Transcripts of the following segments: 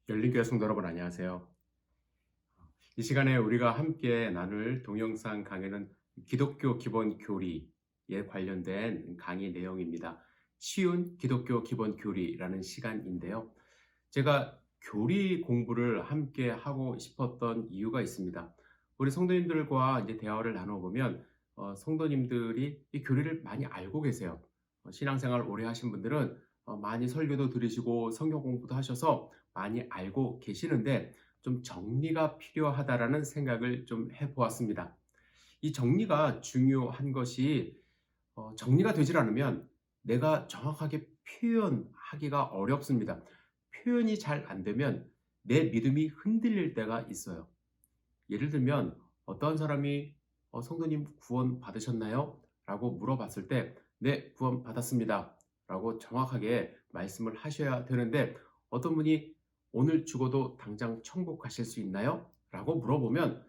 열린교회 성도 여러분 안녕하세요. 이 시간에 우리가 함께 나눌 동영상 강의는 기독교 기본 교리에 관련된 강의 내용입니다. 쉬운 기독교 기본 교리라는 시간인데요. 제가 교리 공부를 함께 하고 싶었던 이유가 있습니다. 우리 성도님들과 이제 대화를 나눠보면 성도님들이 이 교리를 많이 알고 계세요. 신앙생활 오래 하신 분들은 많이 설교도 들으시고 성경 공부도 하셔서 많이 알고 계시는데 좀 정리가 필요하다라는 생각을 좀 해보았습니다. 이 정리가 중요한 것이 정리가 되질 않으면 내가 정확하게 표현하기가 어렵습니다. 표현이 잘 안 되면 내 믿음이 흔들릴 때가 있어요. 예를 들면 어떤 사람이 성도님 구원 받으셨나요? 라고 물어봤을 때 네, 구원 받았습니다. 라고 정확하게 말씀을 하셔야 되는데 어떤 분이 오늘 죽어도 당장 천국 가실 수 있나요? 라고 물어보면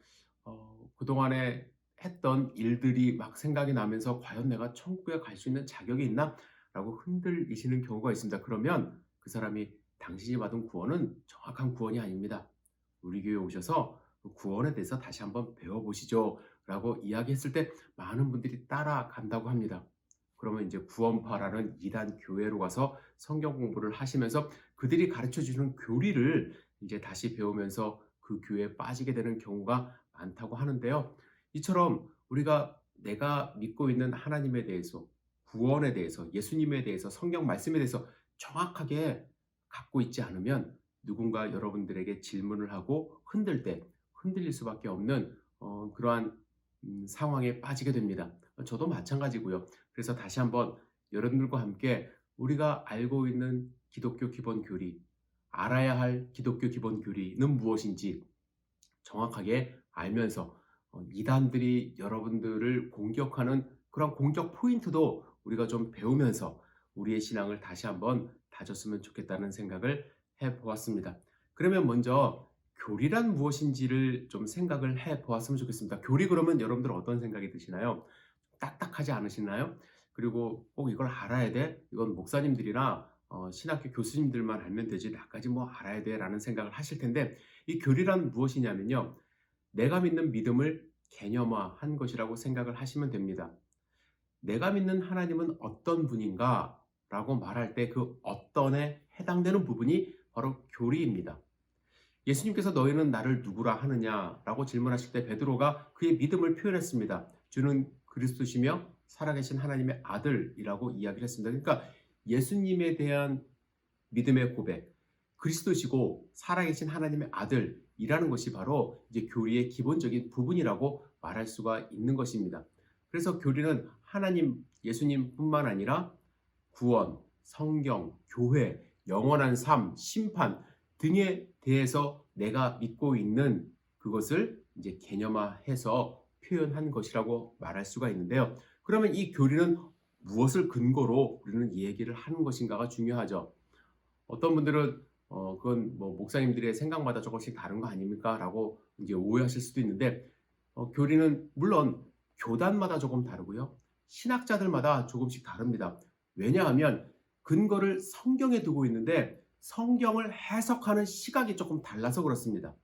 그동안에 했던 일들이 막 생각이 나면서 과연 내가 천국에 갈 수 있는 자격이 있나? 라고 흔들리시는 경우가 있습니다. 그러면 그 사람이 당신이 받은 구원은 정확한 구원이 아닙니다. 우리 교회에 오셔서 그 구원에 대해서 다시 한번 배워보시죠. 라고 이야기했을 때 많은 분들이 따라간다고 합니다. 그러면 이제 구원파라는 이단 교회로 가서 성경 공부를 하시면서 그들이 가르쳐 주는 교리를 이제 다시 배우면서 그 교회에 빠지게 되는 경우가 많다고 하는데요. 이처럼 우리가 내가 믿고 있는 하나님에 대해서, 구원에 대해서, 예수님에 대해서, 성경 말씀에 대해서 정확하게 갖고 있지 않으면 누군가 여러분들에게 질문을 하고 흔들릴 수밖에 없는 그러한 상황에 빠지게 됩니다. 저도 마찬가지고요. 그래서 다시 한번 여러분들과 함께 우리가 알고 있는 기독교 기본 교리, 알아야 할 기독교 기본 교리는 무엇인지 정확하게 알면서 이단들이 여러분들을 공격하는 그런 공격 포인트도 우리가 좀 배우면서 우리의 신앙을 다시 한번 다졌으면 좋겠다는 생각을 해 보았습니다. 그러면 먼저 교리란 무엇인지를 좀 생각을 해 보았으면 좋겠습니다. 교리 그러면 여러분들 어떤 생각이 드시나요? 딱딱하지 않으시나요? 그리고 꼭 이걸 알아야 돼? 이건 목사님들이나 신학교 교수님들만 알면 되지 나까지 뭐 알아야 돼? 라는 생각을 하실 텐데 이 교리란 무엇이냐면요. 내가 믿는 믿음을 개념화한 것이라고 생각을 하시면 됩니다. 내가 믿는 하나님은 어떤 분인가? 라고 말할 때 그 어떤에 해당되는 부분이 바로 교리입니다. 예수님께서 너희는 나를 누구라 하느냐? 라고 질문하실 때 베드로가 그의 믿음을 표현했습니다. 주는 그리스도시며 살아계신 하나님의 아들이라고 이야기를 했습니다. 그러니까 예수님에 대한 믿음의 고백, 그리스도시고 살아계신 하나님의 아들이라는 것이 바로 이제 교리의 기본적인 부분이라고 말할 수가 있는 것입니다. 그래서 교리는 하나님, 예수님뿐만 아니라 구원, 성경, 교회, 영원한 삶, 심판 등에 대해서 내가 믿고 있는 그것을 이제 개념화해서 표현한 것이라고 말할 수가 있는데요. 그러면 이 교리는 무엇을 근거로 우리는 이 얘기를 하는 것인가가 중요하죠. 어떤 분들은 그건 뭐 목사님들의 생각마다 조금씩 다른 거 아닙니까? 라고 이제 오해하실 수도 있는데 교리는 물론 교단마다 조금 다르고요. 신학자들마다 조금씩 다릅니다. 왜냐하면 근거를 성경에 두고 있는데 성경을 해석하는 시각이 조금 달라서 그렇습니다.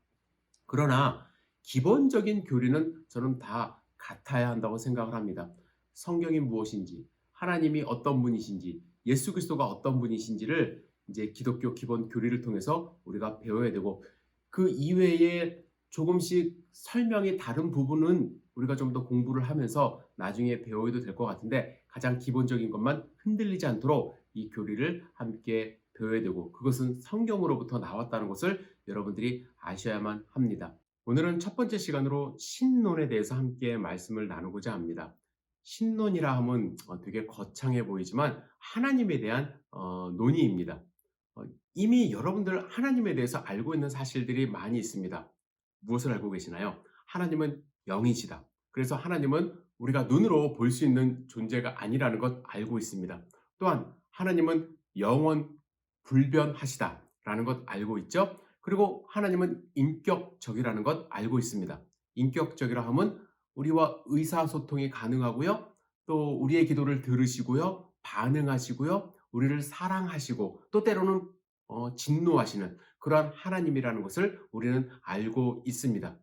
그러나 기본적인 교리는 저는 다 같아야 한다고 생각을 합니다. 성경이 무엇인지, 하나님이 어떤 분이신지, 예수 그리스도가 어떤 분이신지를 이제 기독교 기본 교리를 통해서 우리가 배워야 되고 그 이외에 조금씩 설명이 다른 부분은 우리가 좀 더 공부를 하면서 나중에 배워도 될 것 같은데 가장 기본적인 것만 흔들리지 않도록 이 교리를 함께 배워야 되고 그것은 성경으로부터 나왔다는 것을 여러분들이 아셔야만 합니다. 오늘은 첫 번째 시간으로 신론에 대해서 함께 말씀을 나누고자 합니다. 신론이라 하면 되게 거창해 보이지만 하나님에 대한 논의입니다. 어, 이미 여러분들 하나님에 대해서 알고 있는 사실들이 많이 있습니다. 무엇을 알고 계시나요? 하나님은 영이시다. 그래서 하나님은 우리가 눈으로 볼 수 있는 존재가 아니라는 것 알고 있습니다. 또한 하나님은 영원 불변하시다라는 것 알고 있죠? 그리고 하나님은 인격적이라는 것 알고 있습니다. 인격적이라 함은 우리와 의사소통이 가능하고요. 또 우리의 기도를 들으시고요. 반응하시고요. 우리를 사랑하시고 또 때로는 진노하시는 그러한 하나님이라는 것을 우리는 알고 있습니다.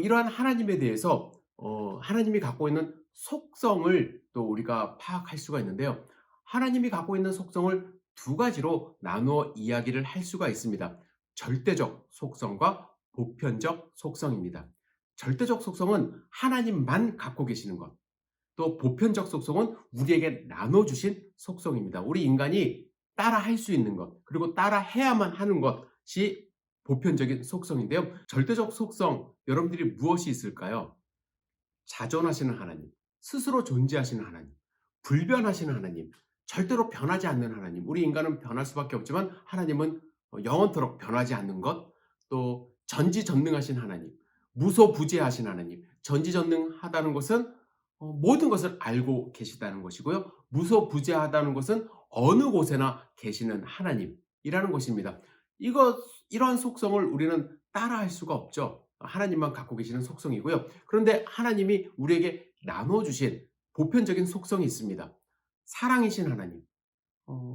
이러한 하나님에 대해서 하나님이 갖고 있는 속성을 또 우리가 파악할 수가 있는데요. 하나님이 갖고 있는 속성을 두 가지로 나누어 이야기를 할 수가 있습니다. 절대적 속성과 보편적 속성입니다. 절대적 속성은 하나님만 갖고 계시는 것. 또 보편적 속성은 우리에게 나눠주신 속성입니다. 우리 인간이 따라 할 수 있는 것, 그리고 따라 해야만 하는 것이 보편적인 속성인데요. 절대적 속성, 여러분들이 무엇이 있을까요? 자존하시는 하나님, 스스로 존재하시는 하나님, 불변하시는 하나님, 절대로 변하지 않는 하나님. 우리 인간은 변할 수밖에 없지만 하나님은 영원토록 변하지 않는 것, 또 전지전능하신 하나님, 무소부재하신 하나님. 전지전능하다는 것은 모든 것을 알고 계시다는 것이고요. 무소부재하다는 것은 어느 곳에나 계시는 하나님이라는 것입니다. 이러한 속성을 우리는 따라할 수가 없죠. 하나님만 갖고 계시는 속성이고요. 그런데 하나님이 우리에게 나눠주신 보편적인 속성이 있습니다. 사랑이신 하나님.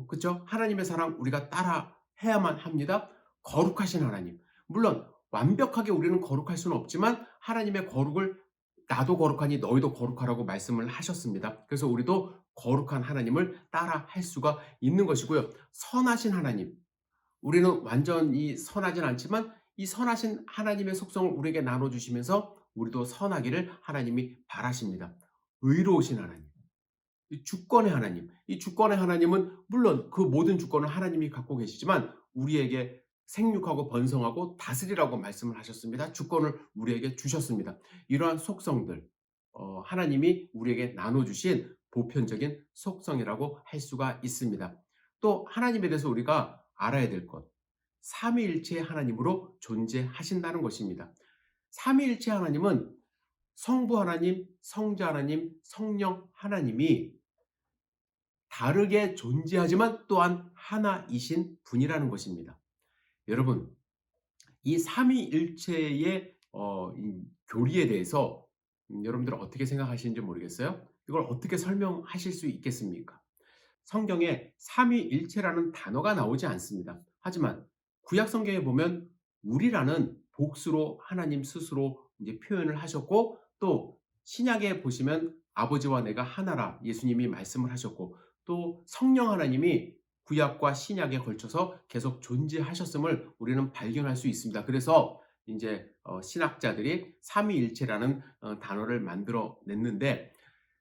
그죠? 하나님의 사랑 우리가 따라 해야만 합니다. 거룩하신 하나님. 물론 완벽하게 우리는 거룩할 수는 없지만 하나님의 거룩을 나도 거룩하니 너희도 거룩하라고 말씀을 하셨습니다. 그래서 우리도 거룩한 하나님을 따라 할 수가 있는 것이고요. 선하신 하나님. 우리는 완전히 선하진 않지만 이 선하신 하나님의 속성을 우리에게 나눠주시면서 우리도 선하기를 하나님이 바라십니다. 의로우신 하나님. 이 주권의 하나님. 이 주권의 하나님은 물론 그 모든 주권을 하나님이 갖고 계시지만 우리에게 생육하고 번성하고 다스리라고 말씀을 하셨습니다. 주권을 우리에게 주셨습니다. 이러한 속성들, 하나님이 우리에게 나눠주신 보편적인 속성이라고 할 수가 있습니다. 또 하나님에 대해서 우리가 알아야 될 것, 삼위일체 하나님으로 존재하신다는 것입니다. 삼위일체 하나님은 성부 하나님, 성자 하나님, 성령 하나님이 다르게 존재하지만 또한 하나이신 분이라는 것입니다. 여러분, 이 삼위일체의 이 교리에 대해서 여러분들 어떻게 생각하시는지 모르겠어요. 이걸 어떻게 설명하실 수 있겠습니까? 성경에 삼위일체라는 단어가 나오지 않습니다. 하지만 구약 성경에 보면 우리라는 복수로 하나님 스스로 이제 표현을 하셨고 또 신약에 보시면 아버지와 내가 하나라 예수님이 말씀을 하셨고 또 성령 하나님이 구약과 신약에 걸쳐서 계속 존재하셨음을 우리는 발견할 수 있습니다. 그래서 이제 신학자들이 삼위일체라는 단어를 만들어 냈는데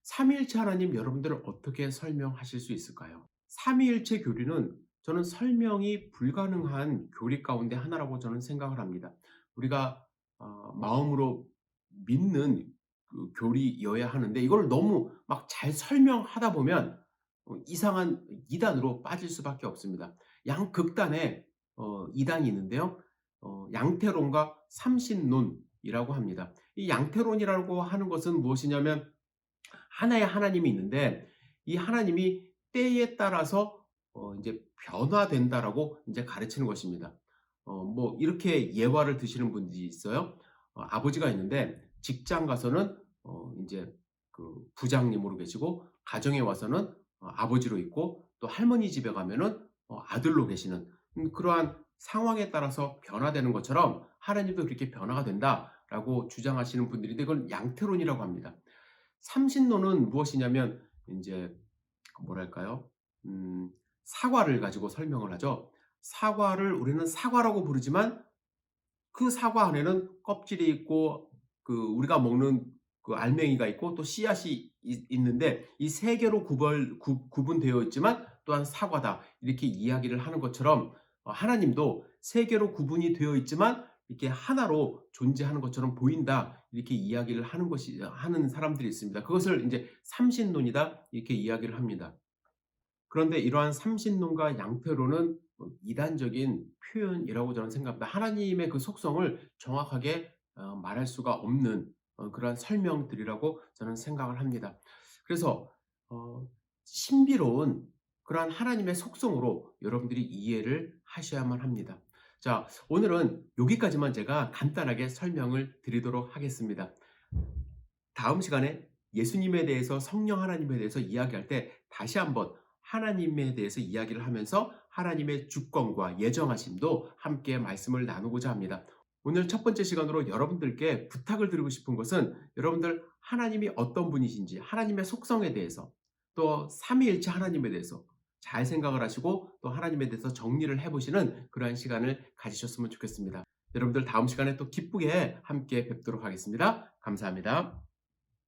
삼위일체 하나님 여러분들은 어떻게 설명하실 수 있을까요? 삼위일체 교리는 저는 설명이 불가능한 교리 가운데 하나라고 저는 생각을 합니다. 우리가 마음으로 믿는 그 교리여야 하는데 이걸 너무 막 잘 설명하다 보면 이상한 이단으로 빠질 수밖에 없습니다. 양극단에 이단이 있는데요. 양태론과 삼신론이라고 합니다. 이 양태론이라고 하는 것은 무엇이냐면 하나의 하나님이 있는데 이 하나님이 때에 따라서 이제 변화된다라고 이제 가르치는 것입니다. 뭐 이렇게 예화를 드시는 분들이 있어요. 아버지가 있는데 직장 가서는 이제 그 부장님으로 계시고 가정에 와서는 아버지로 있고 또 할머니 집에 가면은 아들로 계시는 그러한 상황에 따라서 변화되는 것처럼 하나님도 그렇게 변화가 된다라고 주장하시는 분들인데 그걸 양태론이라고 합니다. 삼신론은 무엇이냐면 이제 뭐랄까요? 사과를 가지고 설명을 하죠. 사과를 우리는 사과라고 부르지만 그 사과 안에는 껍질이 있고 그 우리가 먹는 그 알맹이가 있고 또 씨앗이 있는데 이 세 개로 구분되어 있지만 또한 사과다. 이렇게 이야기를 하는 것처럼 하나님도 세 개로 구분이 되어 있지만 이렇게 하나로 존재하는 것처럼 보인다. 이렇게 이야기를 하는 사람들이 있습니다. 그것을 이제 삼신론이다. 이렇게 이야기를 합니다. 그런데 이러한 삼신론과 양태론은 이단적인 표현이라고 저는 생각합니다. 하나님의 그 속성을 정확하게 말할 수가 없는 그러한 설명들이라고 저는 생각을 합니다. 그래서 신비로운 그러한 하나님의 속성으로 여러분들이 이해를 하셔야만 합니다. 자, 오늘은 여기까지만 제가 간단하게 설명을 드리도록 하겠습니다. 다음 시간에 예수님에 대해서 성령 하나님에 대해서 이야기할 때 다시 한번 하나님에 대해서 이야기를 하면서 하나님의 주권과 예정하심도 함께 말씀을 나누고자 합니다. 오늘 첫 번째 시간으로 여러분들께 부탁을 드리고 싶은 것은 여러분들 하나님이 어떤 분이신지 하나님의 속성에 대해서 또 삼위일체 하나님에 대해서 잘 생각을 하시고 또 하나님에 대해서 정리를 해보시는 그러한 시간을 가지셨으면 좋겠습니다. 여러분들 다음 시간에 또 기쁘게 함께 뵙도록 하겠습니다. 감사합니다.